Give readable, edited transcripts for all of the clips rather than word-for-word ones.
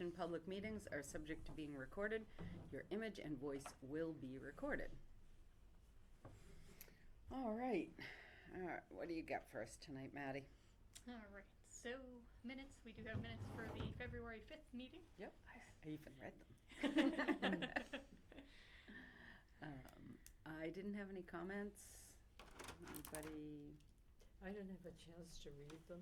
discussion, public meetings are subject to being recorded. Your image and voice will be recorded. All right. What do you got for us tonight, Maddie? All right, so minutes, we do have minutes for the February 5th meeting. Yep, I even read them. I didn't have any comments. Anybody? I didn't have a chance to read them,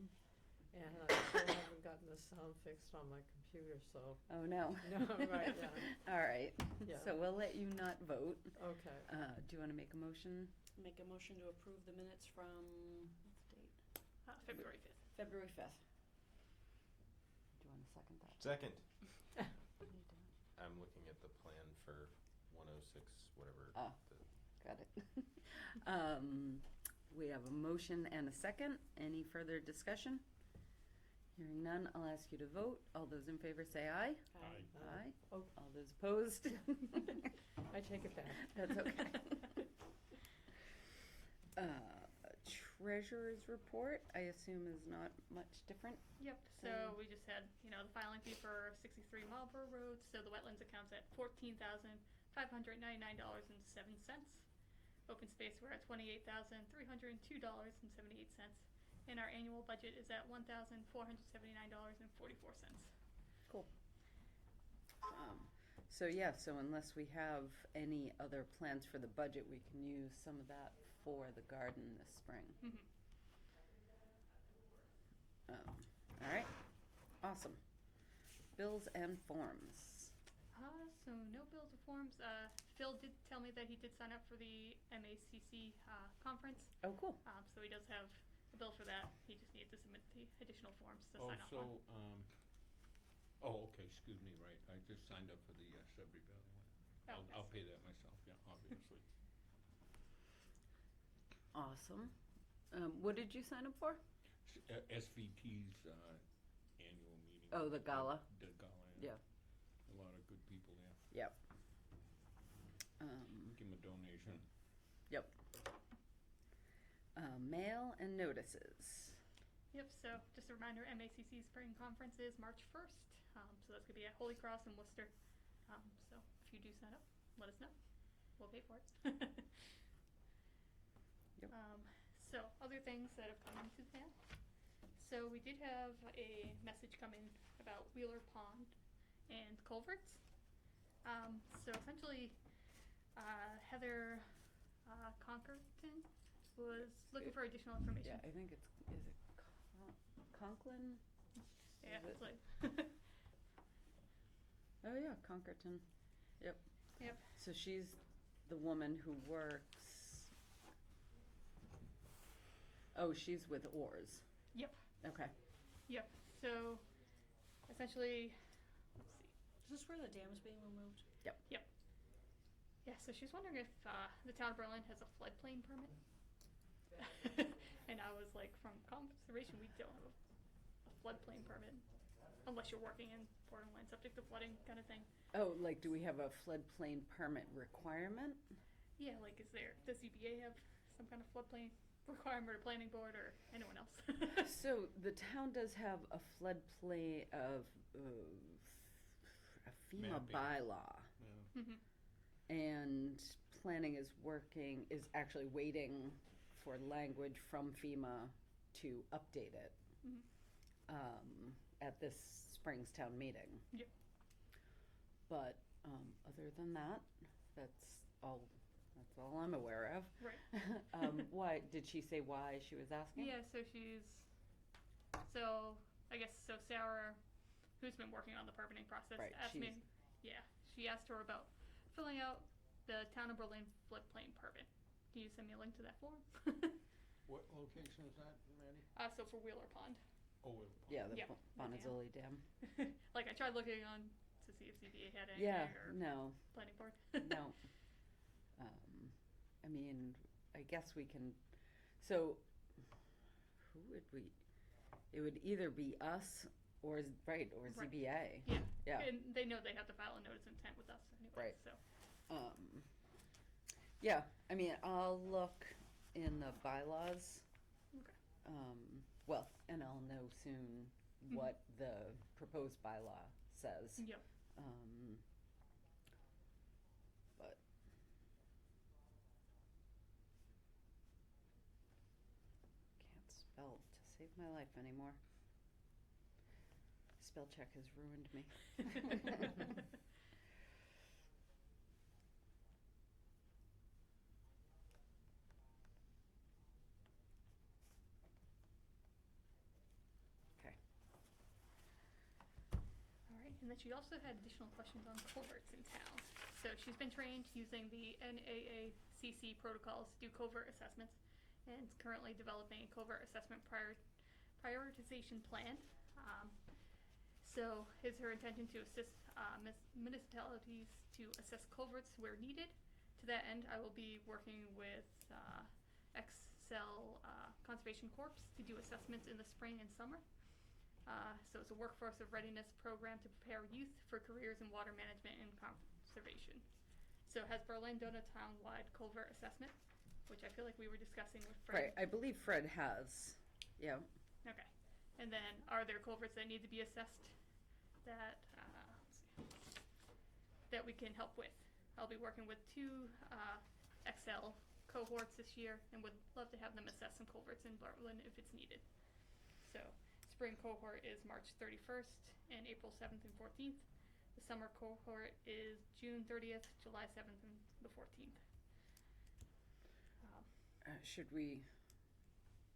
and I still haven't gotten the sound fixed on my computer, so. Oh, no. No, right, yeah. All right. Yeah. So we'll let you not vote. Okay. Do you want to make a motion? Make a motion to approve the minutes from, what's the date? February 5th. February 5th. Do you want to second that? Second. What are you doing? I'm looking at the plan for 106, whatever. Oh, got it. We have a motion and a second. Any further discussion? Hearing none, I'll ask you to vote. All those in favor say aye. Aye. Aye. Oh, All those opposed? I take it back. That's okay. Treasurer's report, I assume, is not much different. Yep, so we just had, the filing fee for 63 Marlborough Road, so the wetlands account's at $14,599.07. Open space, we're at $28,302.78, and our annual budget is at $1,479.44. Cool. So unless we have any other plans for the budget, we can use some of that for the garden this spring. Mm-hmm. All right, awesome. Bills and forms. So no bills or forms. Phil did tell me that he did sign up for the MACC conference. Oh, cool. So he does have a bill for that. He just needed to submit the additional forms to sign off on. Okay, excuse me, right, I just signed up for the Sudbury Valley one. Oh, I'll yes. pay that myself, yeah, obviously. Awesome. What did you sign up for? SVT's annual meeting. Oh, the gala? The gala, Yeah. A lot of good people there. Yep. Give them a donation. Yep. Mail and notices. Yep, so just a reminder, MACC Spring Conference is March 1st. So that's going to be at Holy Cross in Worcester. So if you do sign up, let us know. We'll pay for it. Yep. So other things that have come into the mail. So we did have a message come in about Wheeler Pond and culverts. So essentially, Heather Conkerton was looking for additional information. Yeah, I think is it Conklin? Yeah, Is it's it- like, Oh yeah, Conkerton. Yep. yep. So she's the woman who works. Oh, she's with Oars. Yep. Okay. Yep. So essentially, let's see. Is this where the dam is being removed? Yep. Yep. Yeah, so she's wondering if the town of Berlin has a floodplain permit. And I was like, from conservation, we don't have a floodplain permit unless you're working in borderline subject to flooding kind of thing. Oh, like, do we have a floodplain permit requirement? Yeah, like, does ZBA have some kind of floodplain requirement, or planning board, or anyone else? So the town does have a floodplain of a FEMA Mapping. bylaw, Yeah. Mm-hmm. and planning is actually waiting for language from FEMA to update it at this spring's town meeting. Yep. But other than that, that's all I'm aware of. Right. Why did she say why she was asking? Yeah, so I guess Sarah, who's been working on the permitting process, Right, asked me, she asked her about filling out the town of Berlin floodplain permit. Can you send me a link to that form? What location is that, Maddie? So for Wheeler Pond. Oh, Will. Yeah, the Yeah, Bonazzoli Dam. Like, I tried looking on to see if ZBA had any Yeah, or no, planning board. no. I mean, I guess we can. So, who would we? It would either be us or ZBA. Yeah. Yeah. And they know they have to file a notice of intent with us anyway. Right. So. Yeah, I mean, I'll look in the bylaws. Okay. Well, and I'll know soon what the proposed bylaw says. Yep. But can't spell to save my life anymore. Spell check has ruined me. Okay. All right, and then she also had additional questions on culverts in town. So she's been trained using the NAACC protocols to do covert assessments, and is currently developing a covert assessment prioritization plan. So is her intention to assist municipalities to assess culverts where needed. To that end, I will be working with Excel Conservation Corps to do assessments in the spring and summer. So it's a workforce of readiness program to prepare youth for careers in water management and conservation. So has Berlin done a town-wide culvert assessment, which I feel like we were discussing with Fred? Right, I believe Fred has. Yeah. Okay. And then are there culverts that need to be assessed that, let's see, that we can help with? I'll be working with 2 Excel cohorts this year and would love to have them assess some culverts in Berlin if it's needed. So spring cohort is March 31st and April 7th and 14th. The summer cohort is June 30th, July 7th, and the 14th. Should we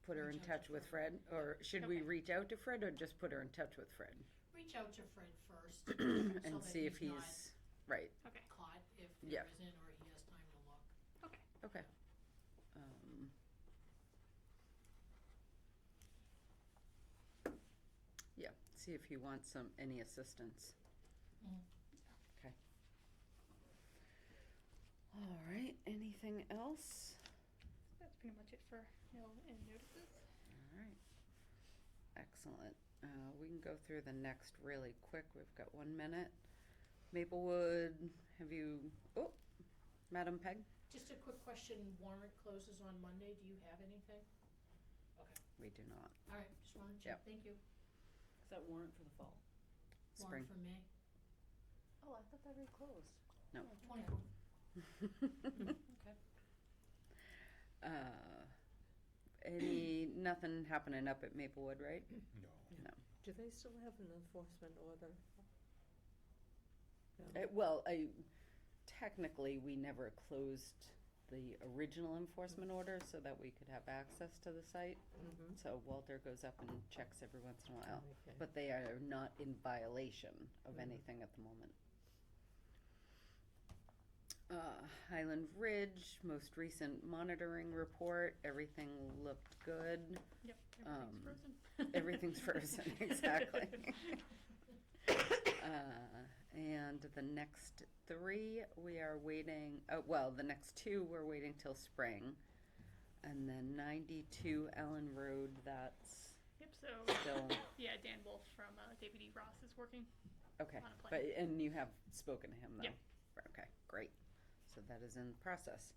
put her in Reach out touch to with Fred? Or should we Okay. reach out to Fred or just put her in touch with Fred? Reach out to Fred first. And so that see if he's not he's, right, Okay. caught if Yeah. there isn't, or he has time to look. Okay. okay. Yeah, see if he wants any assistance. Mhm. Okay. All right, anything else? That's pretty much it for mail and notices. All right. Excellent. We can go through the next really quick. We've got 1 minute. Maplewood, have you, oh, Madam Peg? Just a quick question, warrant closes on Monday, do you have anything? Okay, We do not. all right, just wanted to check, thank you. Is that warrant for the fall? Spring. Warrant for May, Oh, I thought that already closed. No. 24. Okay. Nothing happening up at Maplewood, right? No. No. Do they still have an enforcement order? No. Well, technically, we never closed the original enforcement order so that we could have access to the site. Mhm. So Walter goes up and checks every once in a while. Okay. But they are not in violation of Mhm. anything at the moment. Highland Ridge, most recent monitoring report, everything looked good. Yep. Everything's frozen. Everything's frozen, exactly. And the next 3, we are waiting, the next 2, we're waiting till spring. And then 92 Allen Road, that's Yep, so, still, yeah, Dan Wolf from David E. Ross is working okay. on a But, plan. and you have spoken to him though? Yeah. Okay, great. So that is in process.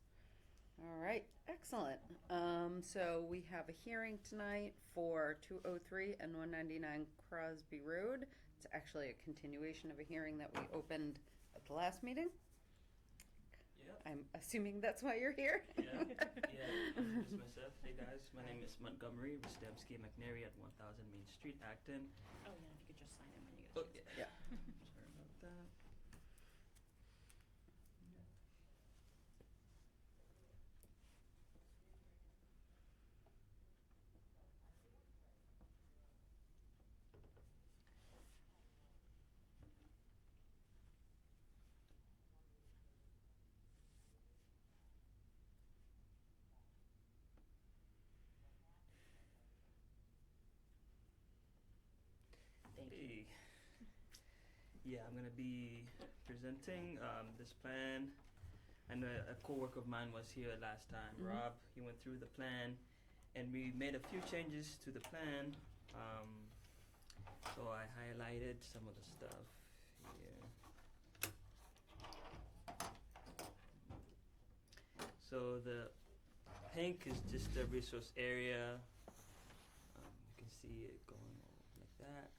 All right, excellent. So we have a hearing tonight for 203 and 199 Crosby Road. It's actually a continuation of a hearing that we opened at the last meeting. Yep. I'm assuming that's why you're here? Yeah, introduce myself. Hey guys, my name is Montgomery Wisdemski McNary at 1000 Main Street, Acton. Oh, yeah, if you could just sign in when you get Oh, a chance. yeah. Yeah. Sorry about that. Thank you. Hey. Yeah, I'm gonna be presenting this plan. And a co-worker of mine was here last time, Mhm. Rob. He went through the plan, and we made a few changes to the plan. So I highlighted some of the stuff here. So the pink is just the resource area. You can see it going like that.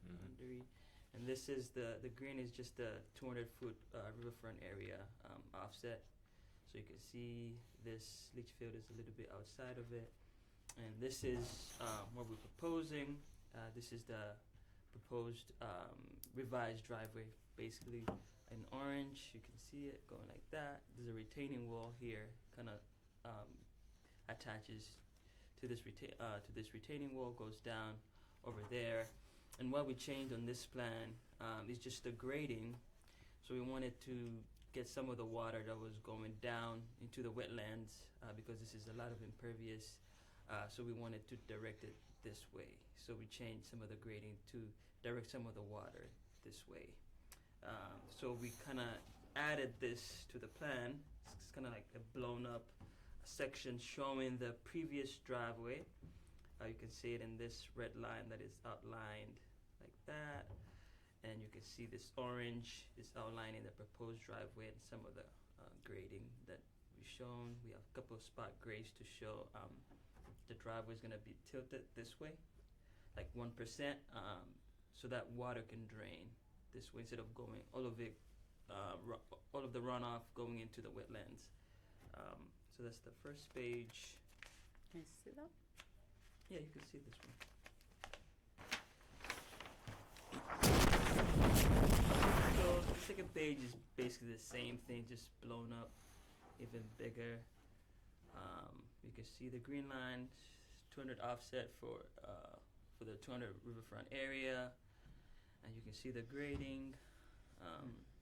Mhm. Boundary. And this is the green is just the 200-foot riverfront area offset. So you can see this leach field is a little bit outside of it. And this is what we're proposing. This is the proposed revised driveway, basically in orange. You can see it going like that. There's a retaining wall here, kind of attaches to this retaining wall, goes down over there. And what we changed on this plan is just the grading. So we wanted to get some of the water that was going down into the wetlands because this is a lot of impervious. So we wanted to direct it this way. So we changed some of the grading to direct some of the water this way. So we kind of added this to the plan. It's kind of like a blown up section showing the previous driveway. You can see it in this red line that is outlined like that. And you can see this orange is outlining the proposed driveway and some of the grading that we've shown. We have a couple of spot grades to show the driveway is going to be tilted this way, like 1%, so that water can drain this way instead of going all of the runoff going into the wetlands. So that's the first page. Can you see that? Yeah, you can see this one. So the second page is basically the same thing, just blown up, even bigger. You can see the green line, 200 offset for the 200 riverfront area, and you can see the grading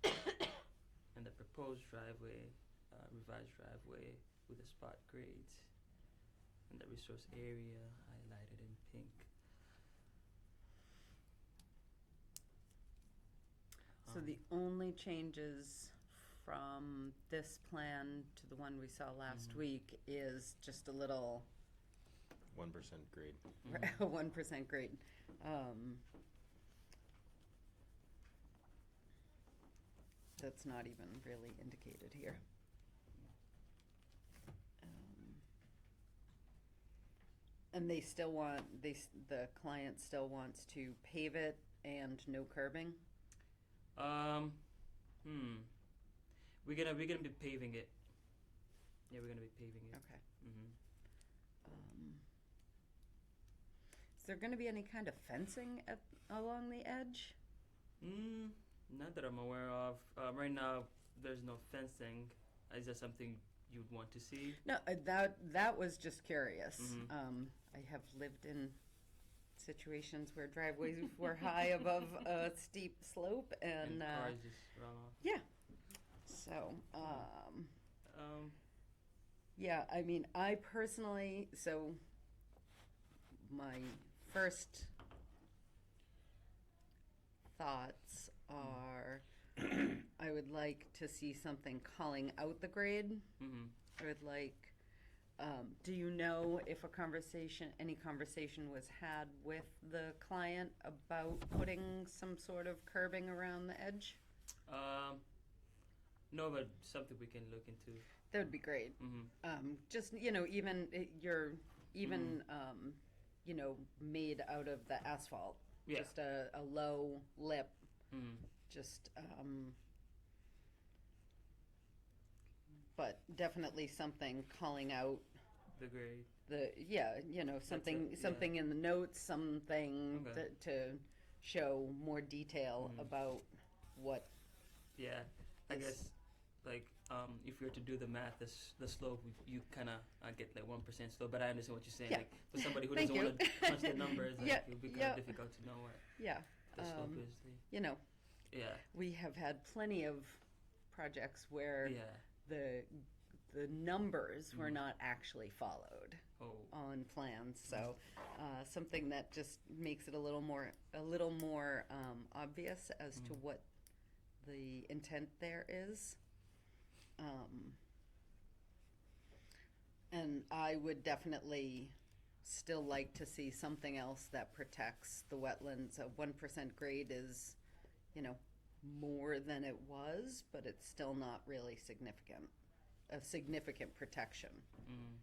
and the proposed driveway, revised driveway with the spot grades, and the resource area highlighted in pink. So the only changes from this plan to the one we saw last Mhm. week is just a little 1% grade. Mhm. 1% grade. That's not even really indicated here. And they still want, the client still wants to pave it and no curbing? We're gonna be paving it. Yeah, we're gonna be paving it. Okay. Mm-hmm. Is there gonna be any kind of fencing along the edge? Not that I'm aware of. Right now, there's no fencing. Is that something you'd want to see? No, that was just curious. Mhm. I have lived in situations where driveways were high above a steep slope, and cars just run off. yeah. So, yeah, I mean, I personally, so my first thoughts are I would like to see something calling out the grade. Mm-hmm. I would like, do you know if any conversation was had with the client about putting some sort of curbing around the edge? No, but something we can look into. That would be great. Mm-hmm. Just, even, made out of the asphalt. Yeah. Just a low lip, Mm-hmm. just, but definitely something calling out The grade. something in the notes, something Okay. to show more detail Mhm. about what. Yeah, I Is- guess if you were to do the math, the slope you kind of get like 1% slope. But I understand what you're saying. Yeah. Like for somebody who Thank doesn't you. want to crunch the numbers, like, Yeah, it would be kind yeah. of difficult to know what Yeah, the slope is. Yeah, we have had plenty of projects where yeah. the numbers were Mhm. not actually followed Oh, on plans. So something that just makes it a little more obvious as to Mhm. what the intent there is. And I would definitely still like to see something else that protects the wetlands. A 1% grade is, more than it was, but it's still not really significant. A significant protection. mm,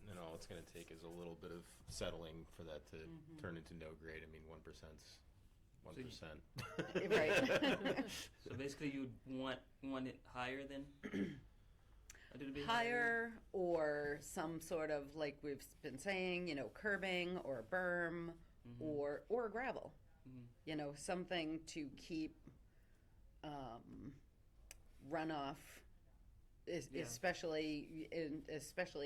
And all it's going to take is a little bit of settling for that to Mhm. turn into no grade. I mean, 1%'s 1%. Right. So basically, you'd want it higher than a little bit Higher, or some sort of, like we've been saying, curbing or berm, Mhm. or gravel. Mhm. Something to keep runoff, Yeah. especially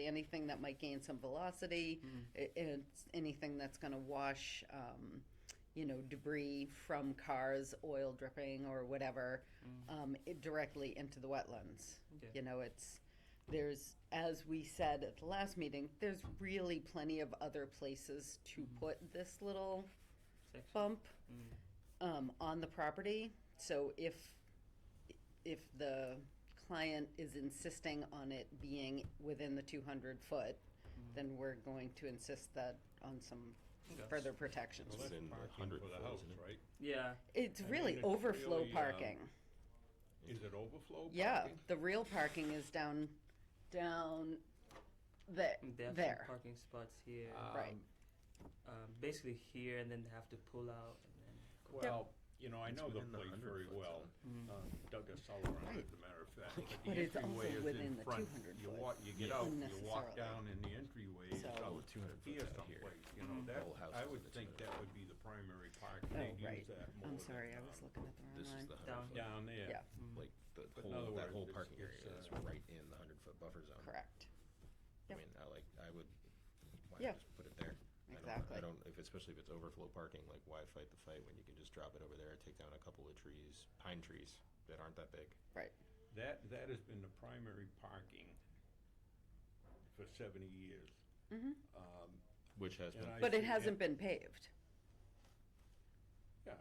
anything that might gain some velocity, Mhm. and anything that's going to wash, debris from cars, oil dripping or whatever, directly into the wetlands. Okay. There's, as we said at the last meeting, there's really plenty of other places to put this little Section. bump Mm. on the property. So if the client is insisting on it being within the 200-foot, then we're going to insist that on some Okay. further protections. Well, that's in the parking 100 for the foot, house, isn't it? right? Yeah. It's I really mean, it's overflow really, parking. Is it overflow Yeah, parking? the real parking is down They have there. some parking spots here. Right. Basically here, and then they have to pull out and then. Go Well, I It's know the within the place 100 very foot well. zone. Doug Sullivan, Right. as a matter of fact. But the it's also entryway is within in the front. 200 You foot. walk, you get Yeah. out, you Unnecessarily. walk down, and the entryway is So- out Oh, 200 here foot's out here. someplace. The That, whole house I is would in the think 200 that would be the primary parking. Oh, They'd right. use that more I'm sorry, than, I was looking at the wrong This is line. the Down 100 down there. Yeah. Mm. Like But in other that whole words, parking it's, area is right in the 100-foot buffer zone. Correct. I Yep. mean, I would, why Yeah. just put it there? Exactly. I don't, especially if it's overflow parking, like why fight the fight when you can just drop it over there, take down a couple of trees, pine trees that aren't that big. That has been the primary parking for 70 years. Hmm. Which has And been, I But it see- hasn't been paved. Yeah.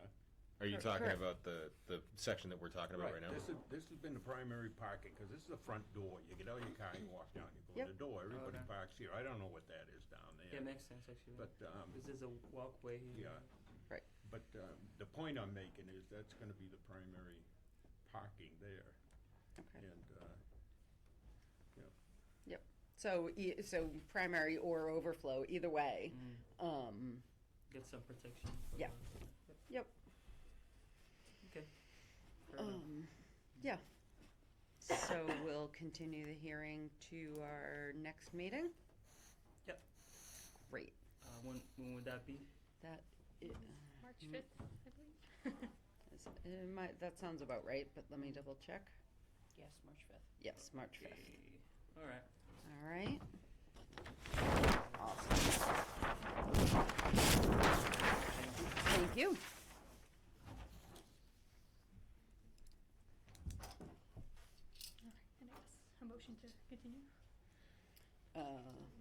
are you Cor- talking correct. about the section that we're talking about right now? This has been the primary parking, because this is the front door. You get out of your car, you walk down, you go in Yep. the door, everybody Okay. parks here. I don't know what that is down there. Yeah, makes sense actually. But, This is a walkway here. yeah. Right. But the point I'm making is that's gonna be the primary parking there. Okay. And, So primary or overflow, either way. Mm. Get some protection. for Yeah. the- Yep. Okay. Fair enough. Yeah. So we'll continue the hearing to our next meeting? Yep. Great. When would that be? That is, March 5th, I believe. that sounds about right, but let me double check. Yes, March 5th. Yes, March 5th. Okay. All right. All right. Awesome. Thank you. And I guess a motion to continue.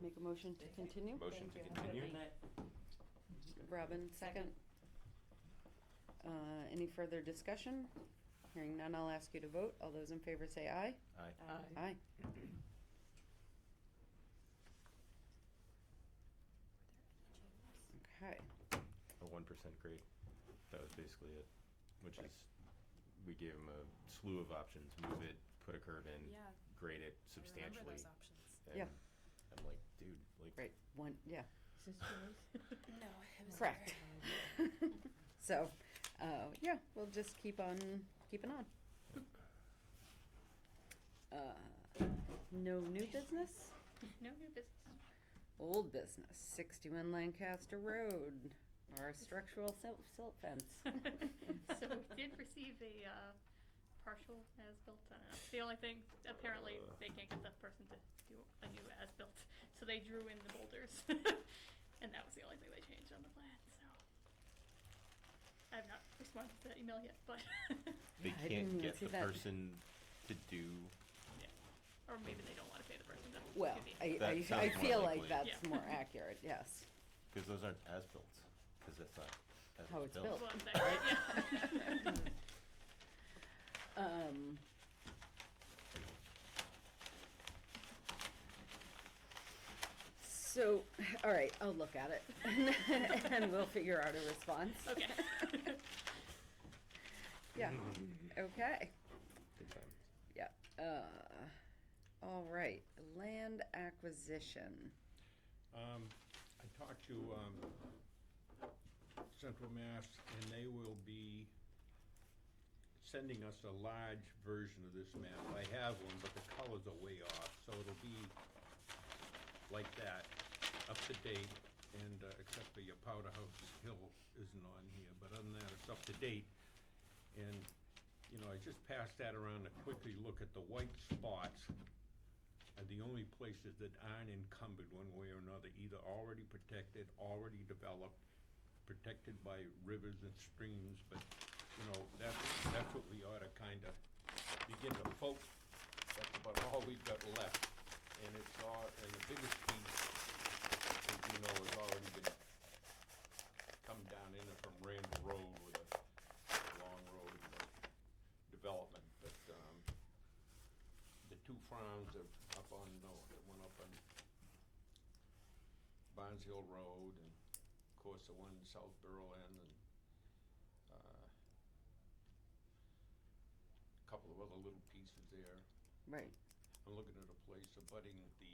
Make a motion to continue. Motion to Good continue? night. Robin, second. Any further discussion? Hearing none, I'll ask you to vote. All those in favor say aye. Aye. Aye. Okay. A 1% grade. That was basically it, which is, we gave them a slew of options, move it, put a curve in, Yeah, grade it I remember substantially. those options. And Yeah. I'm like, dude, like, Great. One, yeah, Is this yours? No, it was correct. So, yeah, we'll just keep on keeping on. No new business? No new business. Old business, 61 Lancaster Road, our structural silt fence. So we did receive a partial as-built. The only thing, apparently, they can't get the person to do a new as-built, so they drew in the boulders, and that was the only thing they changed on the plan. So I have not responded to that email yet, but they I didn't can't even get see the that. person to do, or maybe they don't want to pay the person to Well, do the. That I sounds more feel like likely. that's Yeah. more accurate, yes. because those aren't as-built, because that's not as How it's built. built. Well, that's right, yeah. So, all right, I'll look at it and we'll figure out a response. Okay. Yeah, okay, Good time. yeah. All right, land acquisition. I talked to Central Mass, and they will be sending us a large version of this map. I have one, but the colors are way off, so it'll be like that, up to date, and except for your Powder House Hill isn't on here, but other than that, it's up to date. And, you know, I just passed that around to quickly look at the white spots are the only places that aren't encumbered one way or another, either already protected, already developed, protected by rivers and streams, but, you know, that's what we ought to kind of begin to focus. That's about all we've got left, and it's all, and the biggest piece, as you know, has already been come down in from Randall Road with a long road and the development, but, the two farms are up on, that went up on Barnes Hill Road, and of course the one in South Berlin, and a couple of other little pieces there. Right. I'm looking at a place abutting the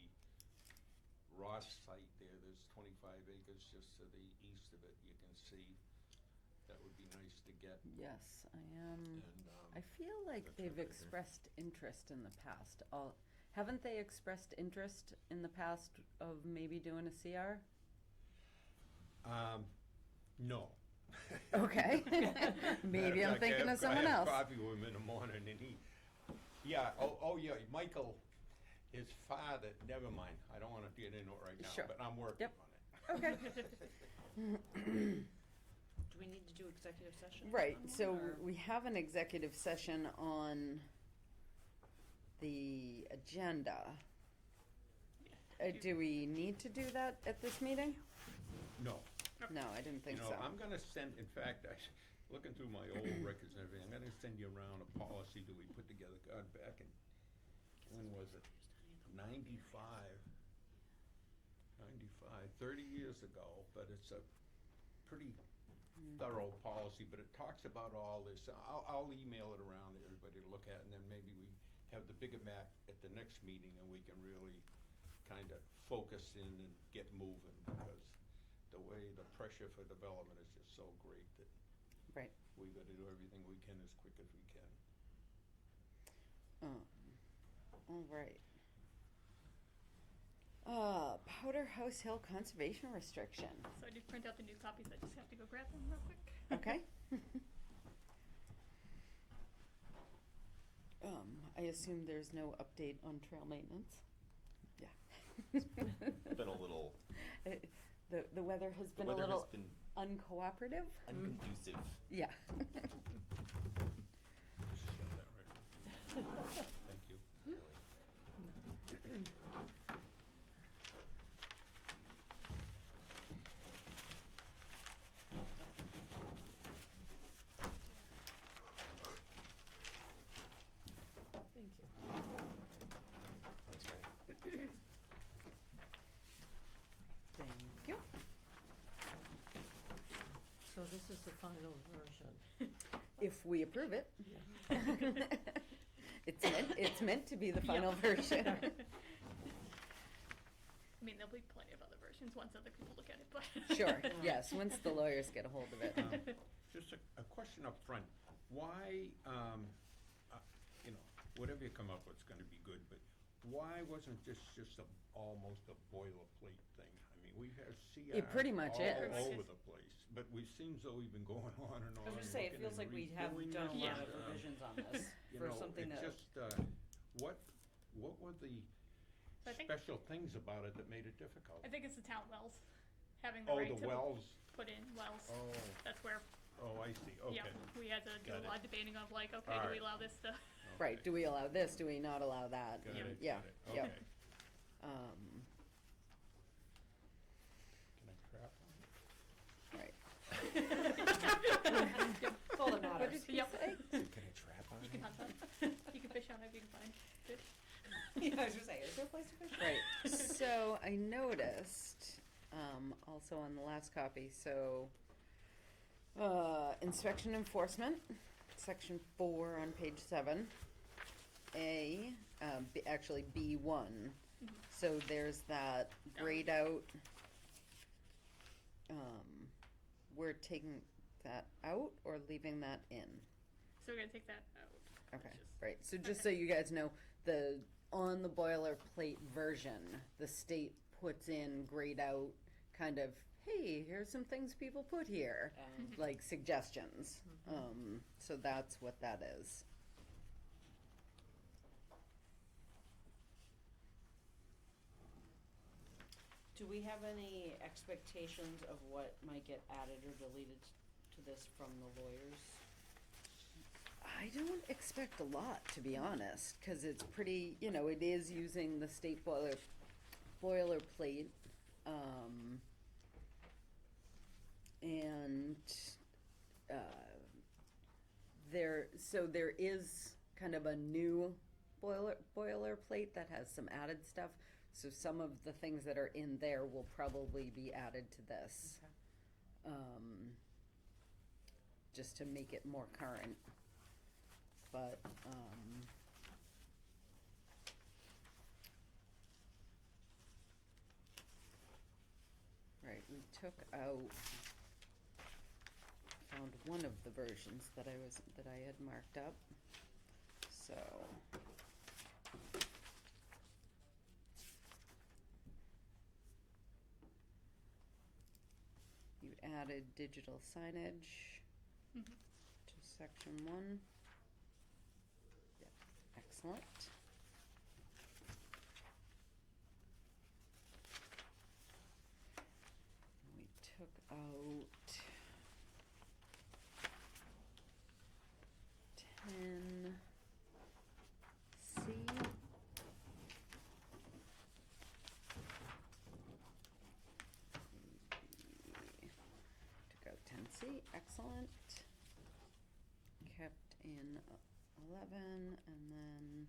Ross site there, there's 25 acres just to the east of it, you can see. That would be nice to get, Yes, I am. and, I feel like That's they've right there. expressed interest in the past. Haven't they expressed interest in the past of maybe doing a CR? no. Okay. Maybe I'm thinking of someone I else. had coffee with him in the morning, and yeah, yeah, Michael, his father, never mind, I don't wanna get into it right now, Sure. but I'm working Yep. on it. Okay. Do we need to do executive session? Right, on one, so or- we have an executive session on the agenda. Do we need to do that at this meeting? No, No, I didn't think you so. know, I'm gonna send, in fact, looking through my old records and everything, I'm gonna send you around a policy that we put together, God, back in, when was it? 95, 30 years ago, but it's a pretty thorough policy, but it talks about all this. I'll email it around to everybody to look at, and then maybe we have the bigger map at the next meeting, and we can really kind of focus in and get moving, because the way the pressure for development is just so great that Right. we gotta do everything we can as quick as we can. All right. Powder House Hill Conservation Restriction. So I did print out the new copies, I just have to go grab them real quick. Okay. I assume there's no update on trail maintenance? Yeah. Been a little, The weather has been a weather has little been uncooperative? unconducive. Yeah. Just shove that right. Thank you. Thank you. That's great. Thank you. So this is the final version. If we approve it. Yeah. It's meant to be the Yeah. final version. I mean, there'll be plenty of other versions once other people look at it, but. Sure, yes, once the lawyers get a hold of it. Just a question up front. Why, you know, whatever you come up with is gonna be good, but why wasn't this just almost a boilerplate thing? I mean, we've had CRs It pretty much is. all over the place, but we seems though we've been going on and on. I was gonna say, it looking feels and like we have redoing done a this, lot Yeah. of revisions on this you for know, something it that. just, what were the So I think- special things about it that made it difficult? I think it's the town wells, having the Oh, right the to wells, put in wells. oh, That's where, I see, okay. yeah, we had to do Got a it. lot of debating of like, okay, do Alright. we allow this to? Right, do we allow this, do we not allow that? Got Yeah. it, Yeah, got it, yep. okay. Can I crap on it? Right. All that What matters. did he Yep. say? Can I trap on You it? can hunt them. You can fish on it if you can find fish. Yeah, I was gonna say, is there a place to fish? Right, so I noticed, also on the last copy, so, inspection enforcement, section 4 on page 7, actually B1. So there's that grayed out, we're taking that out or leaving that in? So we're gonna take that out. Okay, which is- right, so just so you guys know, on the boilerplate version, the state puts in grayed out kind of, hey, here's some things people put here, like suggestions. So that's what that is. Do we have any expectations of what might get added or deleted to this from the lawyers? I don't expect a lot, to be honest, because it's pretty, it is using the state boilerplate. And there is kind of a new boilerplate that has some added stuff. So some of the things that are in there will probably be added to this. Just to make it more current. But, right, we took out, found one of the versions that I had marked up, so. You added digital signage Mhm. to section 1. Yep, excellent. We took out 10C. Took out 10C, excellent. Kept in 11, and then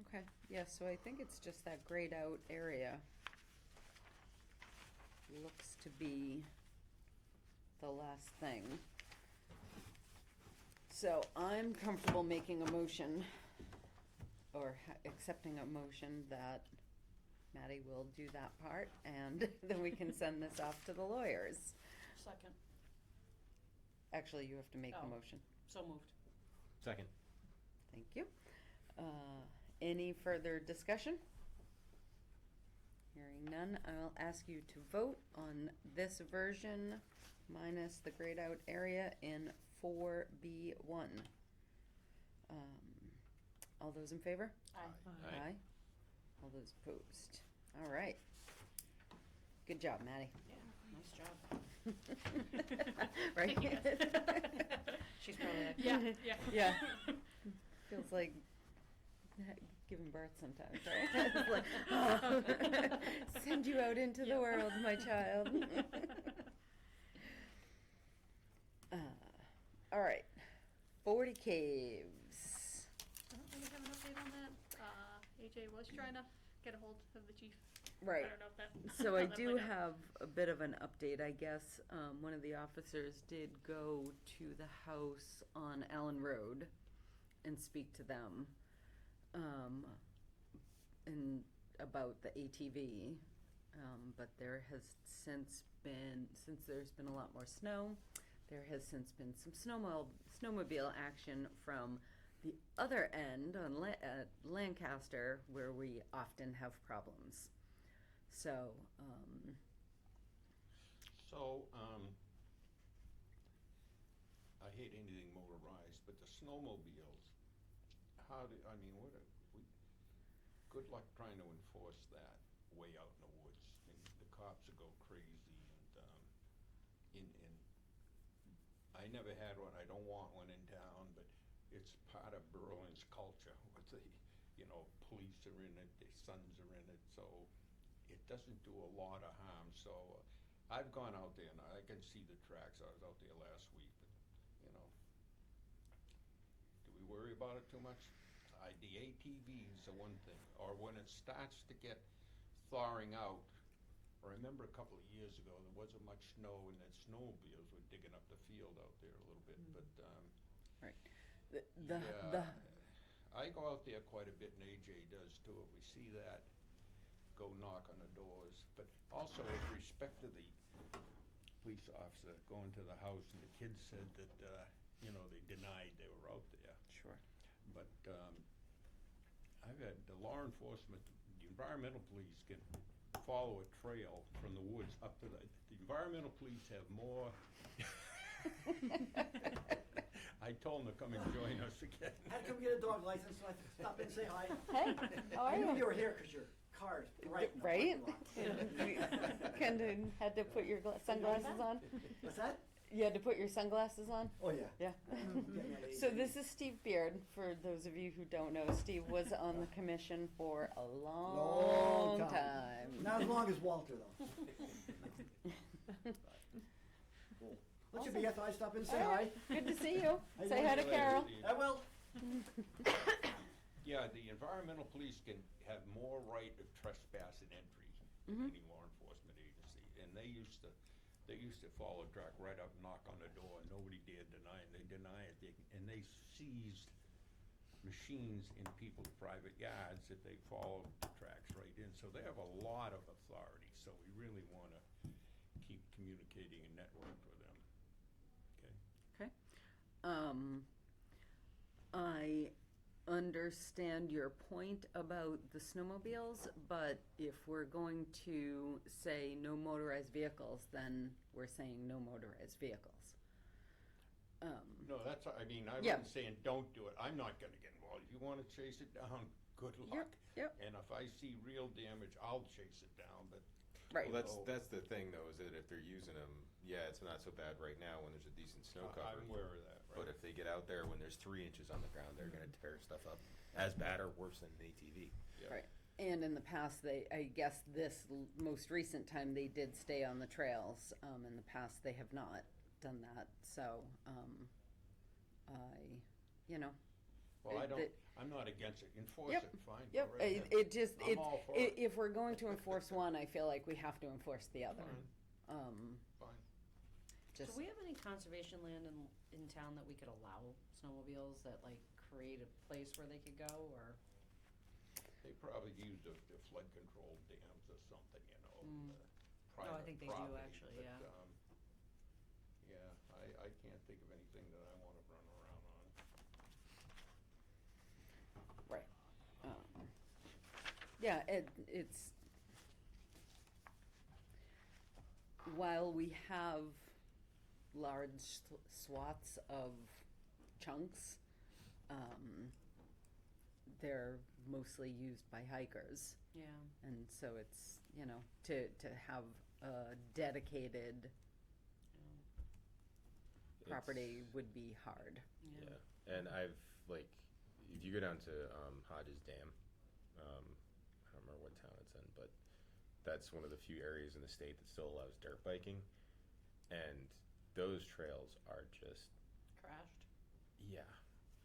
okay, yeah, so I think it's just that grayed out area looks to be the last thing. So I'm comfortable making a motion or accepting a motion that Maddie will do that part, and then we can send this off to the lawyers. Second, Actually, you have to make the Oh. motion. so moved. Second. Thank you. Any further discussion? Hearing none, I'll ask you to vote on this version minus the grayed out area in 4B1. All those in favor? Aye. Aye. All those opposed. All right. Good job, Maddie. Yeah, nice job. Right? Thank you, guys. She's probably like, Yeah, yeah. Yeah. Feels like giving birth sometimes, right? It's like, oh, send you out into the world, my child. All right. 40 Caves. I don't really have an update on that. AJ was trying to get a hold of the chief. Right. I don't know if that. So I how that do played out. have a bit of an update, I guess. One of the officers did go to the house on Allen Road and speak to them and about the ATV. But there has since there's been a lot more snow, there has since been some snowmobile action from the other end on at Lancaster, where we often have problems. So, I hate anything motorized, but the snowmobiles, good luck trying to enforce that way out in the woods. I mean, the cops will go crazy and I never had one, I don't want one in town, but it's part of Berlin's culture with police are in it, their sons are in it, so it doesn't do a lot of harm. So I've gone out there and I can see the tracks. I was out there last week, but do we worry about it too much? The ATVs are one thing, or when it starts to get thawing out. I remember a couple of years ago, there wasn't much snow and that snowmobiles were digging up the field out there a little bit, but the I go out there quite a bit, and AJ does too. If we see that, go knock on the doors. But also with respect to the police officer going to the house, and the kids said that, they denied they were out there. Sure. But I've had the law enforcement, the environmental police can follow a trail from the woods up to the environmental police have more. I told them to come and join us again. I had to come get a dog license, so I stopped in and say hi. Hey, how are I knew you? you were here because your car's bright in the Right? parking lot. Kendon had to put your sunglasses on? What's that? You had to put your sunglasses on? Oh, yeah. Yeah. Getting that So age. this is Steve Beard, for those of you who don't know. Steve was on the commission for a long time. Not as long as Walter, though. Cool. Let you be, I thought I'd stop in and say All hi. right, good to see you. How you Say hi to doing? Carol. I will. Yeah, the environmental police can have more right of trespass and entry than Mhm. any law enforcement agency. And they used to follow a truck right up, knock on the door, and nobody dared deny it. They deny it, and they seized machines in people's private yards that they followed the tracks right in. So they have a lot of authority, so we really wanna keep communicating and network with them. Okay? I understand your point about the snowmobiles, but if we're going to say no motorized vehicles, then we're saying no motorized vehicles. No, that's, I Yeah. wasn't saying don't do it. I'm not gonna get involved. If you wanna chase it down, good luck. Yep. And if I see real damage, I'll chase it down, but Right. Well, Oh. that's the thing though, is that if they're using them, yeah, it's not so bad right now when there's a decent snow cover. I'm aware of that, But right? if they get out there when there's 3 inches on the ground, they're gonna tear stuff up as bad or worse than an ATV. Yeah. Right. And in the past, I guess this most recent time, they did stay on the trails. In the past, they have not done that. So, Well, I don't, the- I'm not against it. Enforce Yep. it, fine. go Yep, right it, ahead. it just, I'm all for it. if we're going to enforce one, I feel like we have to enforce the other. Fine, fine. Do Just, we have any conservation land in town that we could allow snowmobiles that like create a place where they could go, or? They probably use the flood control dams or something, Mm. private Oh, I think they do property, actually, but, yeah. Yeah, I can't think of anything that I wanna run around on. right. Yeah, it's, while we have large swaths of chunks, they're mostly used by hikers. Yeah. And so it's, to have a dedicated property would be hard. Yeah. Yeah, and I've, like, if you go down to Hodges Dam, I don't remember what town it's in, but that's one of the few areas in the state that still allows dirt biking, and those trails are just, Crashed. yeah,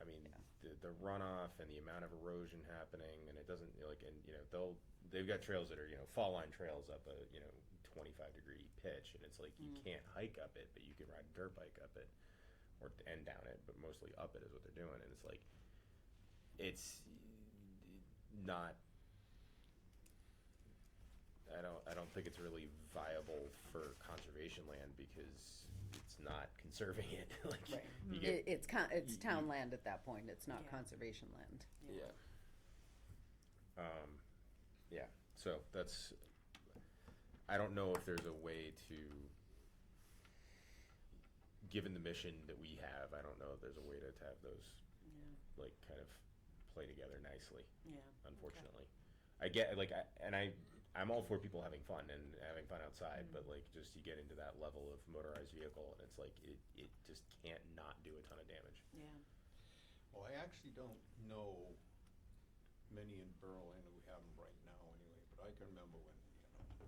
I mean, the runoff and the amount of erosion happening, and it doesn't, they've got trails that are, fall line trails up a, 25-degree pitch, and it's like, you can't hike up it, but you can ride a dirt bike up it, and down it, but mostly up it is what they're doing, and it's like, it's not, I don't think it's really viable for conservation land because it's not conserving it, like, you get, It's you- town land at that point, it's not Yeah. conservation land. yeah. Yeah, so that's, I don't know if there's a way to, given the mission that we have, I don't know if there's a way to have those, Yeah. like, kind of play together nicely, Yeah. unfortunately. I get, like, I'm all for people having fun and having fun outside, but like, just you get into that level of motorized vehicle, and it's like, it just can't not do a ton of damage. Yeah. Well, I actually don't know many in Berlin who have them right now anyway, but I can remember when, the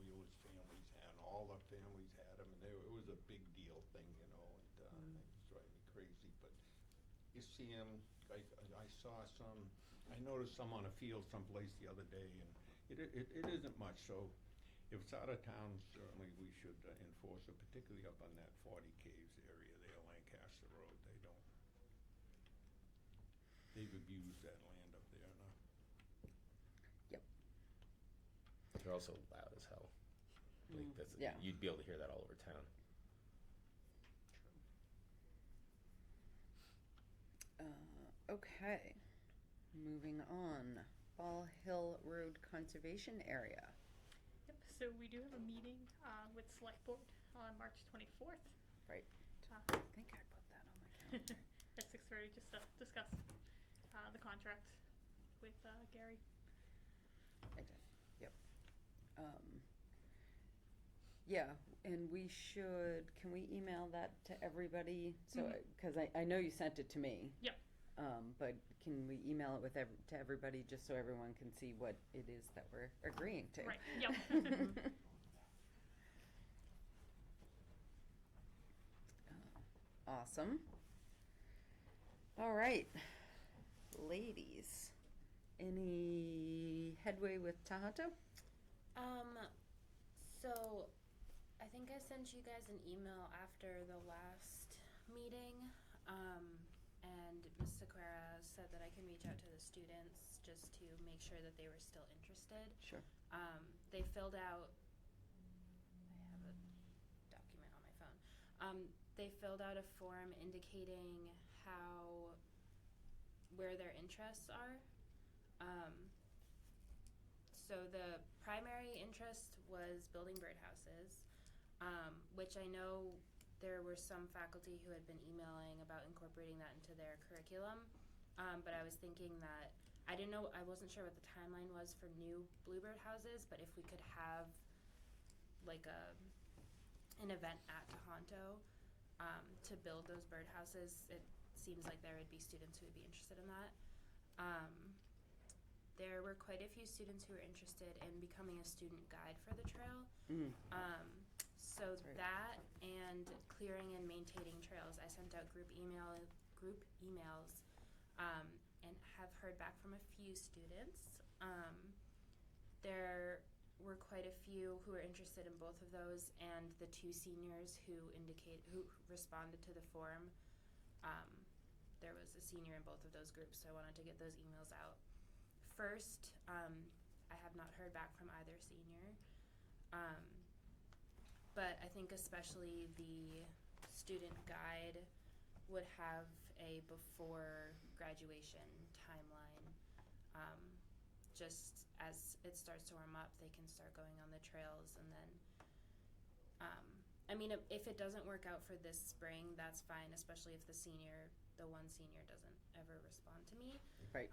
Wheelers families had, all the families had them, and it was a big deal thing, and it was driving me crazy, but you see them, I saw some, I noticed some on a field someplace the other day, and it isn't much, so if it's out of town, certainly we should enforce it, particularly up on that 40 Caves area there, Lancaster Road, they don't. they've abused that land up there, no? They're also loud as hell. Like that's, Yeah. you'd be able to hear that all over town. Okay, moving on. Ball Hill Road Conservation Area. Yep, so we do have a meeting, with Select Board on March 24th. Right. Uh, I think I put that on my calendar. at 6:30, just to discuss, the contract with, Gary. I did, yep. Yeah, and we should, can we email that to everybody? So, Mhm. because I know you sent it to me. Yep. But can we email it with to everybody, just so everyone can see what it is that we're agreeing to? Right, yep. Awesome. All right, ladies, any headway with Tahanto? So I think I sent you guys an email after the last meeting, and Ms. Sequeira said that I can reach out to the students just to make sure that they were still interested. Sure. They filled out, I have a document on my phone. They filled out a form indicating where their interests are. So the primary interest was building birdhouses, which I know there were some faculty who had been emailing about incorporating that into their curriculum. But I was thinking that, I wasn't sure what the timeline was for new bluebird houses, but if we could have like an event at Tohoto to build those birdhouses, it seems like there would be students who would be interested in that. There were quite a few students who were interested in becoming a student guide for the trail. So That's right. that and clearing and maintaining trails. I sent out group emails, and have heard back from a few students. There were quite a few who were interested in both of those, and the 2 seniors who responded to the form. There was a senior in both of those groups, so I wanted to get those emails out. First, I have not heard back from either senior, but I think especially the student guide would have a before graduation timeline. Just as it starts to warm up, they can start going on the trails, and then if it doesn't work out for this spring, that's fine, especially if the one senior doesn't ever respond to me. Right.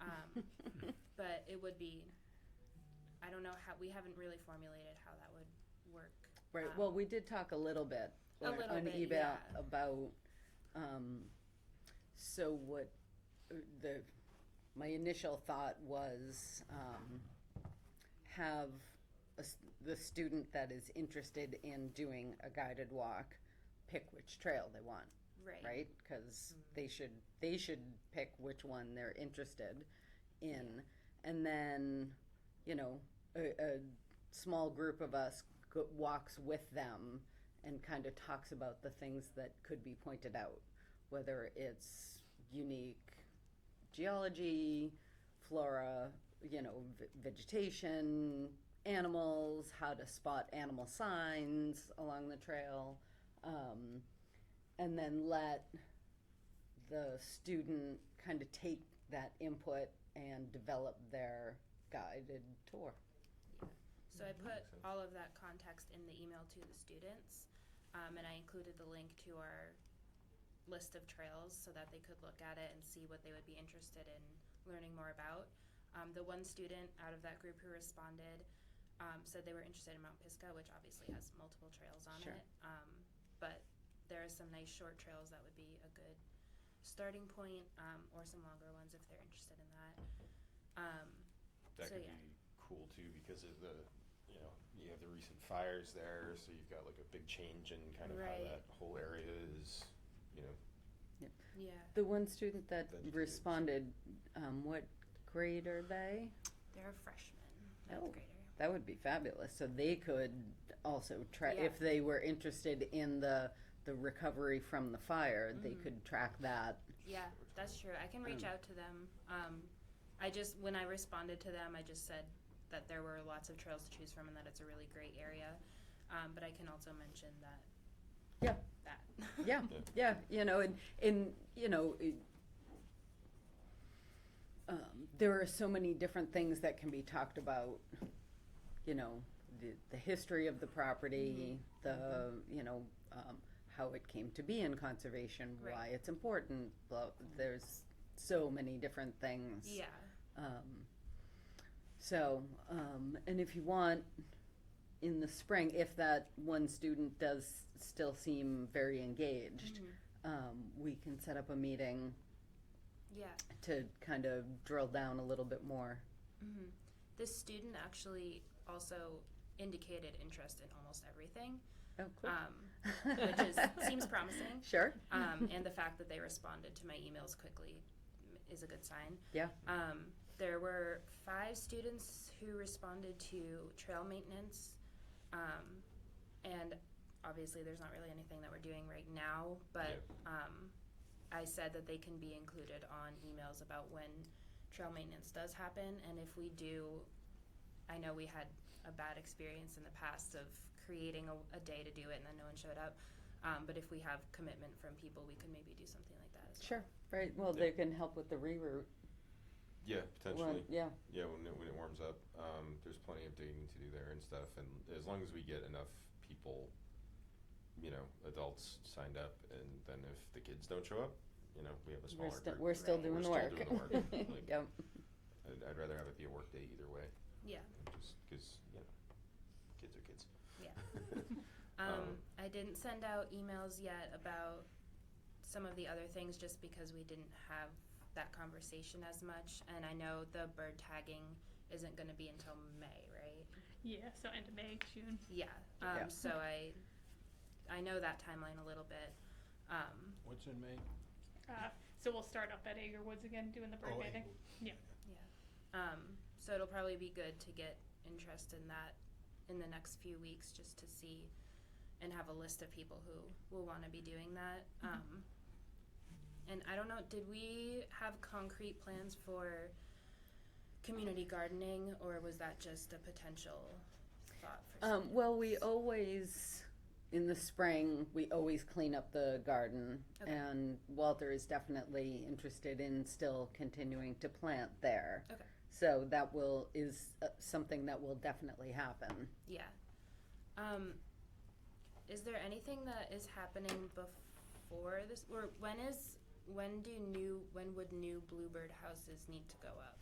But it would be, I don't know we haven't really formulated how that would work. Right, well, we did talk a little bit A little on bit, email yeah. about, so what, my initial thought was, have the student that is interested in doing a guided walk pick which trail they want, right? Because they should pick which one they're interested in, and then, a small group of us walks with them and kind of talks about the things that could be pointed out, whether it's unique geology, flora, vegetation, animals, how to spot animal signs along the trail, and then let the student kind of take that input and develop their guided tour. So I put all of that context in the email to the students, and I included the link to our list of trails so that they could look at it and see what they would be interested in learning more about. The one student out of that group who responded said they were interested in Mount Pisgah, which obviously has multiple trails on Sure. it, but there are some nice short trails that would be a good starting point, or some longer ones if they're interested in that. That So, could yeah. be cool too, because of you have the recent fires there, so you've got like a big change in kind of how Right. that whole area is, Yeah. The one student that Vegetative. responded, what grade are they? They're a freshman, Oh. 9th grader. That would be fabulous. So they could also try, Yeah. if they were interested in the recovery from the fire, they could track that Yeah, that's true. I can reach out to them. When I responded to them, I just said that there were lots of trails to choose from and that it's a really great area. But I can also mention that. Yeah. That. Yeah, yeah, you know, and you know, there are so many different things that can be talked about, you know, the history of the property, you know, how it came to be in conservation, Right. why it's important, there's so many different things. Yeah. And if you want, in the spring, if that one student does still seem very engaged, we can set up a meeting Yeah. to kind of drill down a little bit more. This student actually also indicated interest in almost everything, Oh, cool. which seems promising. Sure. And the fact that they responded to my emails quickly is a good sign. Yeah. There were 5 students who responded to trail maintenance, and obviously there's not really anything that we're doing right now, but I said that they can be included on emails about when trail maintenance does happen, and if we do, I know we had a bad experience in the past of creating a day to do it and then no one showed up, but if we have commitment from people, we could maybe do something like that as well. Sure. Right. Well, they can help with the reroute. Yeah, potentially. Yeah. Yeah, when it warms up, there's plenty of digging to do there and stuff, and as long as we get enough people, you know, adults signed up, and then if the kids don't show up, you know, we have a smaller group. We're still Right. doing the We're work. still doing the work. Like, Yep. I'd rather have it be a work day either way, Yeah. just because, you know, kids are kids. Yeah. I didn't send out emails yet about some of the other things just because we didn't have that conversation as much, and I know the bird tagging isn't going to be until May, right? Yeah, so end of May, June. Yeah. Yeah. So I know that timeline a little bit. What's in May? So we'll start up at Ager Woods again, doing the bird Oh, banding. April. So it'll probably be good to get interest in that in the next few weeks, just to see and have a list of people who will want to be doing that. And I don't know, did we have concrete plans for community gardening, or was that just a potential thought for Well, we always, in the spring, we always clean up the garden, Okay. and Walter is definitely interested in still continuing to plant there. Okay. So that is something that will definitely happen. Yeah. Is there anything that is happening before this, or when would new bluebird houses need to go up?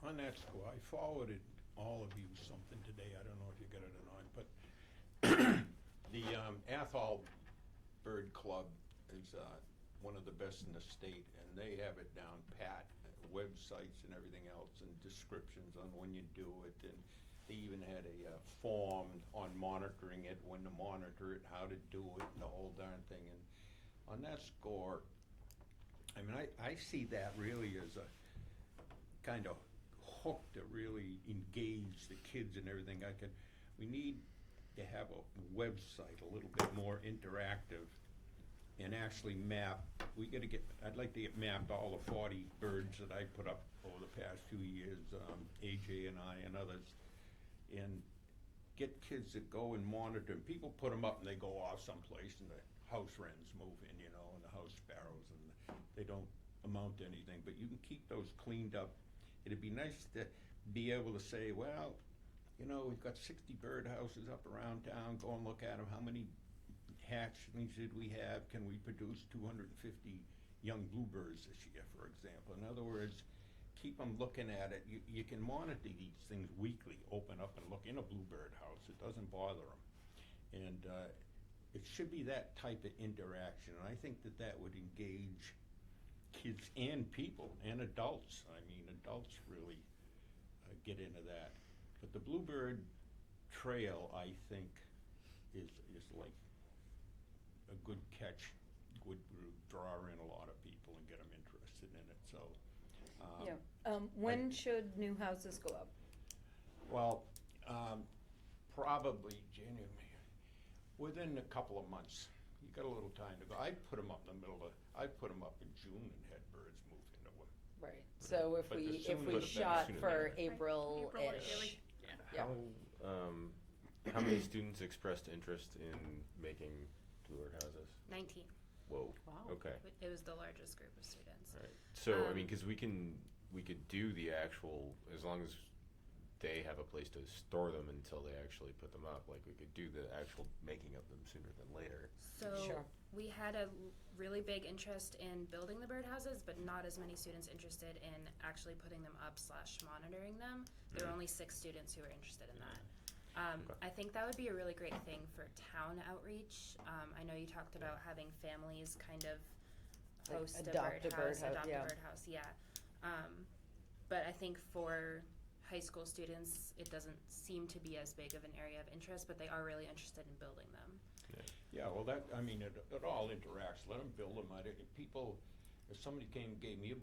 On that score, I forwarded all of you something today, I don't know if you got it or not, but the Athol Bird Club is one of the best in the state, and they have it down pat, websites and everything else, and descriptions on when you do it, and they even had a form on monitoring it, when to monitor it, how to do it, and the whole darn thing, and on that score, I mean, I see that really as a kind of hook to really engage the kids and everything. We need to have a website a little bit more interactive and actually map. I'd like to get mapped all the 40 birds that I put up over the past few years, AJ and I and others, and get kids that go and monitor. And people put them up and they go off someplace and the house wrens move in, you know, and the house sparrows, and they don't amount to anything. But you can keep those cleaned up. It'd be nice to be able to say, well, you know, we've got 60 bird houses up around town, go and look at them. How many hatchlings did we have? Can we produce 250 young bluebirds this year, for example? In other words, keep them looking at it. You can monitor these things weekly, open up and look in a bluebird house. It doesn't bother them. And it should be that type of interaction. And I think that would engage kids and people and adults. I mean, adults really get into that. But the Bluebird Trail, I think, is like a good catch, would draw in a lot of people and get them interested in it. So, When should new houses go up? well, probably January, within a couple of months. you got a little time to go. I put them up in the middle of, I put them up in June and had birds move into them. Right, so if But the we, if sooner we the better. shot Sooner the for better. April-ish. April-ish. Yeah. How many students expressed interest in making bluebird houses? 19. Whoa. Wow. Okay. It was the largest group of students. All right. So I mean, Um, because we could do the actual, as long as they have a place to store them until they actually put them up. Like we could do the actual making of them sooner than later. So Sure. we had a really big interest in building the birdhouses, but not as many students interested in actually putting them up / monitoring them. There were only 6 students who were interested in that. Okay. I think that would be a really great thing for town outreach. I know you talked about having families kind of Like host a adopt a birdhouse, birdhouse, adopt yeah. a birdhouse, yeah. But I think for high school students, it doesn't seem to be as big of an area of interest, but they are really interested in building them. Yeah, well, that, I mean, it all interacts. Let them build them. People, if somebody came and gave me a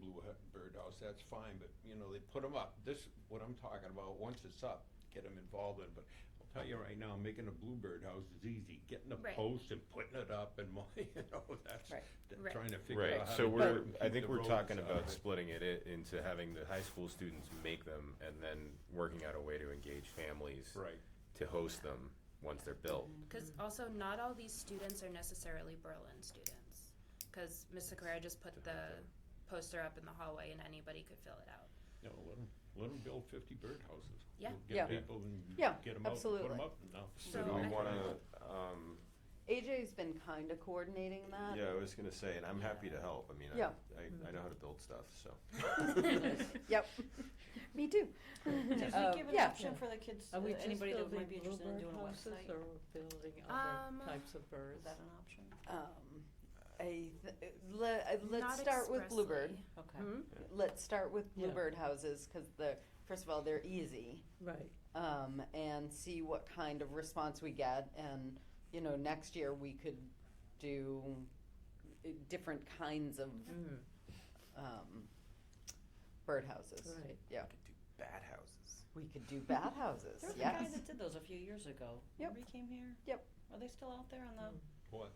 birdhouse, that's fine, but, you know, they put them up. This, what I'm talking about, once it's up, get them involved in it. But I'll tell you right now, making a bluebird house is easy. Getting the Right. posts and putting it up and, you know, that's, Right. Right. trying to figure Right. out how So to do it and I keep think the we're talking rodents out about of it. splitting it into having the high school students make them and then working out a way to engage families Right. to host them once they're built. Because also, not all these students are necessarily Berlin students. Because Ms. Sakura just put the poster up in the hallway and anybody could fill it out. No, let them build 50 birdhouses. Yeah. Get Yeah. people and Yeah, get them out and absolutely. put them up. No. So So do we I- want to? AJ's been kind of coordinating that. Yeah, I was gonna say, and I'm happy to help. I mean, Yeah. I know how to build stuff, so. Yep, me too. Did we give an Yeah. option for the kids, Are we just anybody that building might be interested in bluebird doing a houses website? or building other Um, types of Is birds? that an option? Let's Not start with Bluebird. expressly. Okay. Let's start with Yeah. Bluebird houses, because first of all, they're easy. Right, And see what kind of response we get. And, you know, next year we could do different kinds of birdhouses. right. Yeah, Could do bat houses. we could do bat houses, There was a guy yes. that did those a few years ago. Yep. Remember he came here? Yep. Are they still out there on the, What?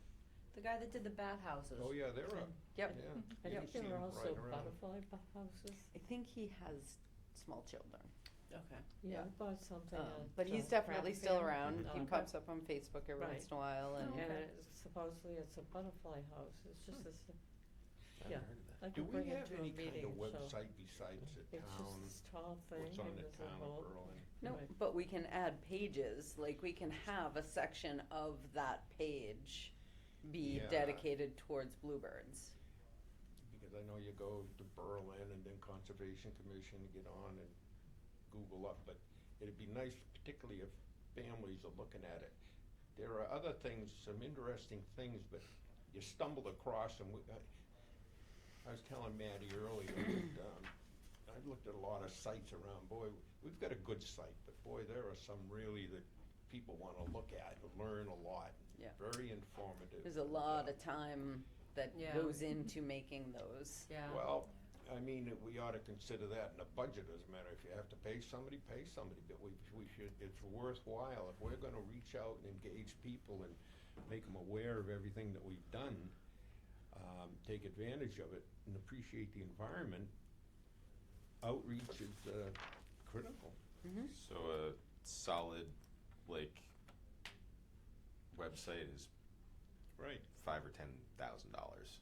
the guy that did the bat houses? Oh, yeah, they're up. Yep. Yeah. I You think see there were 'em also riding around. butterfly houses. I think he has small children. Okay. Yeah, Yeah. I bought something at. But he's the definitely craft still fair. around. He Okay. pops up on Facebook every Right. once in a while, and And supposedly it's a butterfly house, it's just this, I Yeah. haven't heard of that. I Do could we bring it have to a any kind meeting, of so. website besides the It's just town? this tall thing What's on and the there's a town whole. of Berlin? no, Right. but we can add pages. Like we can have a section of that page be Yeah. dedicated towards bluebirds. Because I know you go to Berlin and then Conservation Commission to get on and Google up, but it'd be nice, particularly if families are looking at it. There are other things, some interesting things, but you stumbled across them. I was telling Maddie earlier that, I've looked at a lot of sites around. Boy, we've got a good site, but boy, there are some really that people wanna look at and learn a lot. Yeah. Very informative. There's a lot of time that Yeah. goes into making those. Yeah. Well, I mean, we ought to consider that in the budget, as a matter, if you have to pay somebody, but we should, it's worthwhile, if we're gonna reach out and engage people and make them aware of everything that we've done, take advantage of it and appreciate the environment, outreach is, critical. So a solid, like, website is Right. $5,000 or $10,000.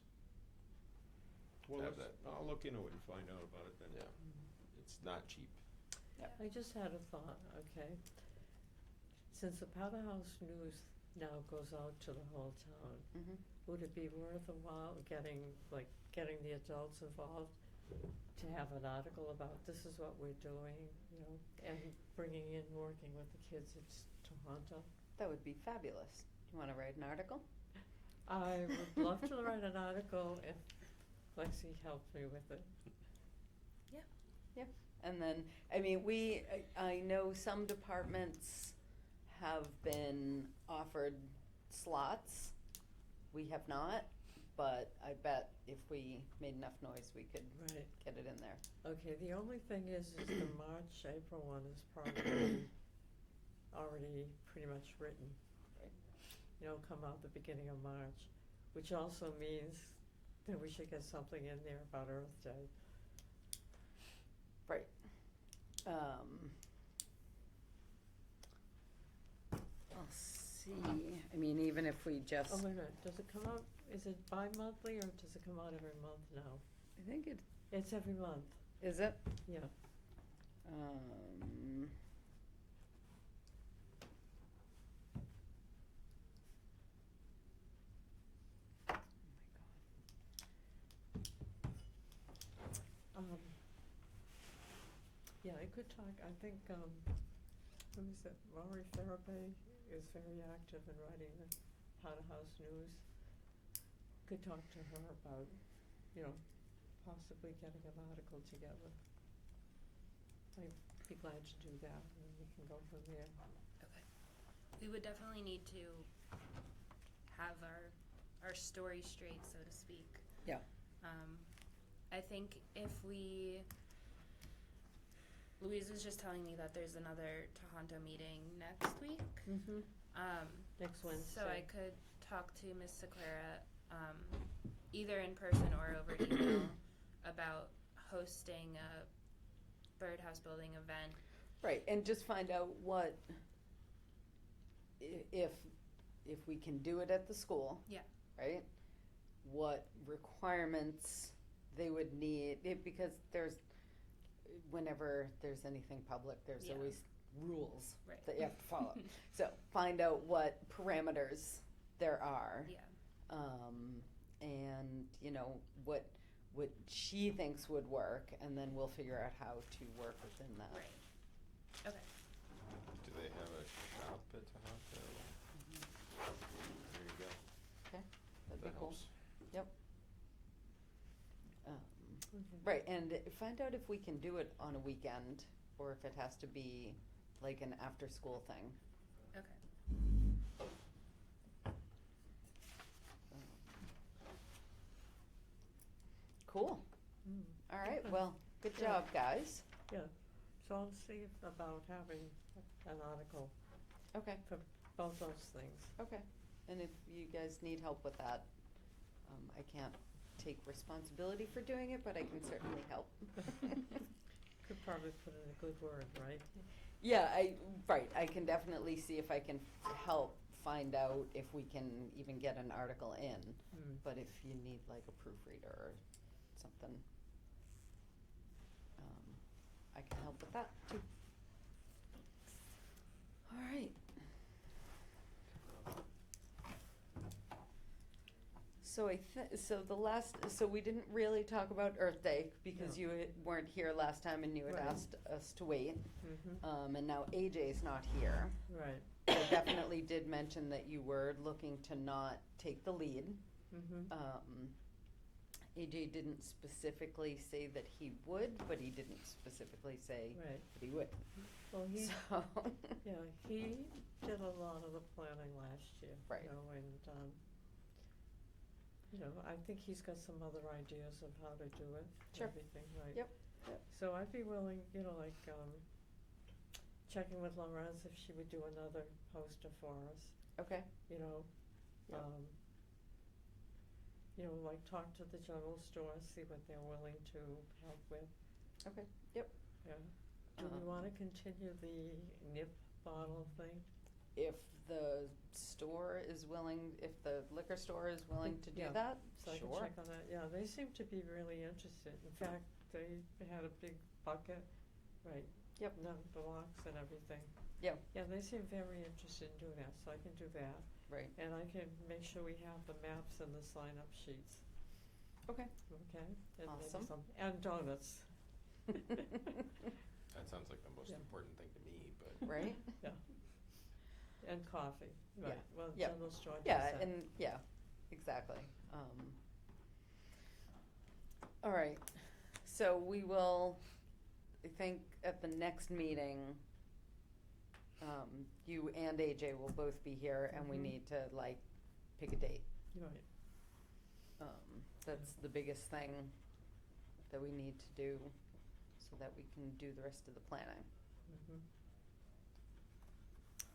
Well, Have I'll look into it and find out about it then. Yeah, it's not cheap. I just had a thought, okay? Since the Powderhouse News now goes out to the whole town, Mhm. would it be worth a while getting the adults involved to have an article about this is what we're doing, you know, and bringing in, working with the kids at Tohoto? That would be fabulous. You want to write an article? I would love to write an article if Lexi helped me with it. And then, I mean, I know some departments have been offered slots. We have not, but I bet if we made enough noise, we could Right. get it in there. Okay, the only thing is the March, April one is probably already pretty much written. come out the beginning of March, which also means that we should get something in there about Earth Day. Right. I'll see, I mean, even if we just, Oh, wait a minute, does it come out, is it bi-monthly or does it come out every month now? I think it, It's every month, is it? yeah. Yeah, I could talk, I think, who is it, Laurie Farabee is very active in writing the How to House News. Could talk to her about, possibly getting an article together. I'd be glad to do that, and we can go from there. Okay. We would definitely need to have our story straight, so to speak. Yeah. I think if Louise was just telling me that there's another Tohoto meeting next week. Mm-hmm. Next Wednesday. So I could talk to Ms. Sequeira, either in person or over email about hosting a birdhouse building event. Right, and just find out what, if we can do it at the school. Yeah. Right? What requirements they would need, because whenever there's anything public, there's Yeah. always rules Right. that you have to follow. So find out what parameters there are. Yeah. And, what she thinks would work, and then we'll figure out how to work within that. Right. Okay. Do they have a shop at Tohoto? There you go. Okay, that'd That be cool. helps. Yep. Okay. Right, and find out if we can do it on a weekend, or if it has to be like an after-school thing. Okay. Cool. Mm. All right, Okay. well, good Yeah. job, guys. Yeah, so I'll see about having an article Okay, for both those things. okay. And if you guys need help with that, I can't take responsibility for doing it, but I can certainly help. Could probably put in a good word, right? Yeah, I can definitely see if I can help find out if we can even get an article in. Mm. But if you need like a proofreader or something, I can help with that too. All right. So we didn't really talk about Earth Day because No. you weren't here last time and you had Right. asked us to wait. Mm-hmm. And now AJ's not here. Right. I definitely did mention that you were looking to not take the lead. Mm-hmm. AJ didn't specifically say that he would, but he didn't specifically say Right. that he would. Well, he, So, yeah, he did a lot of the planning last year. Right. I think he's got some other ideas of how to do it. Sure. Everything, right? Yep, yep. So I'd be willing, checking with Laurence if she would do another poster for us, okay, you know. Yep. Talk to the general store, see what they're willing to help with. okay, yep. Yeah. Do we wanna continue the nip bottle thing? If the liquor store is willing to do Yeah. that, So I can sure. check on that, yeah, they seem to be really interested. In fact, they had a big bucket, right? Yep. The blocks and everything. Yeah. Yeah, they seem very interested in doing that, so I can do that. Right, And I can make sure we have the maps and the sign-up sheets, okay. okay? And maybe Awesome. and donuts. That sounds like the most Yeah. important thing to me, but. Right? Yeah. And coffee, Yeah. right, well, Yeah. general store does Yeah, that. and, yeah, exactly. All right, so we will, I think at the next meeting, you and AJ will both be here and we Mhm. need to pick a date. Right, That's the biggest thing that we need to do so that we can do the rest of the planning. mhm.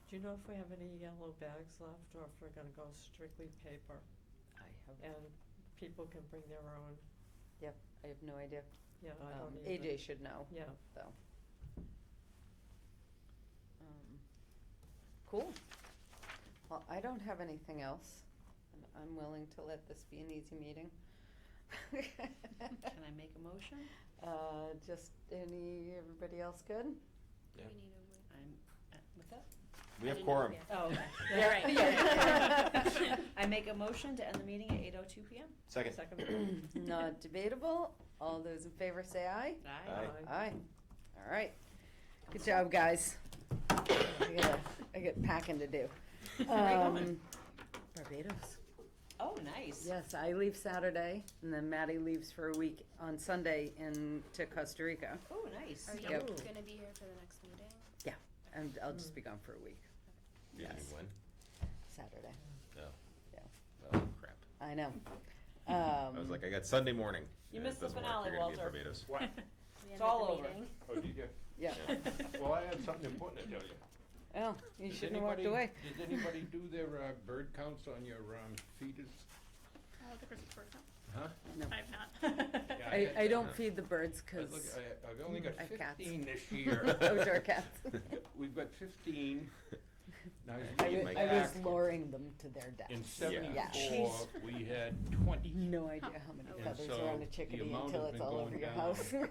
Do you know if we have any yellow bags left, or if we're gonna go strictly paper? I have, And people can bring their own, I have no idea. yeah, I don't either. AJ should know, Yeah, though. Cool. Well, I don't have anything else, and I'm willing to let this be an easy meeting. Can I make a motion? Just everybody else good? Yeah. We need a I'm, what's that? We have didn't quorum. hear. Oh, okay. Yeah. Right. Yeah. I make a motion to end the meeting at 8:02 PM. Second. second. Not debatable. All those in favor say aye. Aye. Aye. All right. Good job, guys. I got packing to do. Where you going? Barbados. Oh, nice. Yes, I leave Saturday, and then Maddie leaves for a week on Sunday to Costa Rica. Oh, nice. Are you Yep. gonna be here for the next meeting? And I'll just be gone for a week. You mean Yes. when? Saturday. No. Yeah. Oh, crap. I know. I was like, I got Sunday morning. You and missed it the doesn't work. finale, You're gonna be in Walter. Barbados. What? We It's ended all the over. meeting. Oh, did you? Yeah. Well, I had something important to tell you. Well, you Did shouldn't have walked anybody- away. Did anybody do their bird counts on your feeders? The Christmas bird count. Huh? No. I have not. Yeah, I had- don't feed the birds I look- because I've only got I have cats. 15 this year. those are cats. We've got 15. Now, I, Feed wa- my I was cat. luring them to their deaths. in Yeah. 74, we had 20. No idea how many And feathers so are on a the chickadee amount until has it's been all going over your down, house. And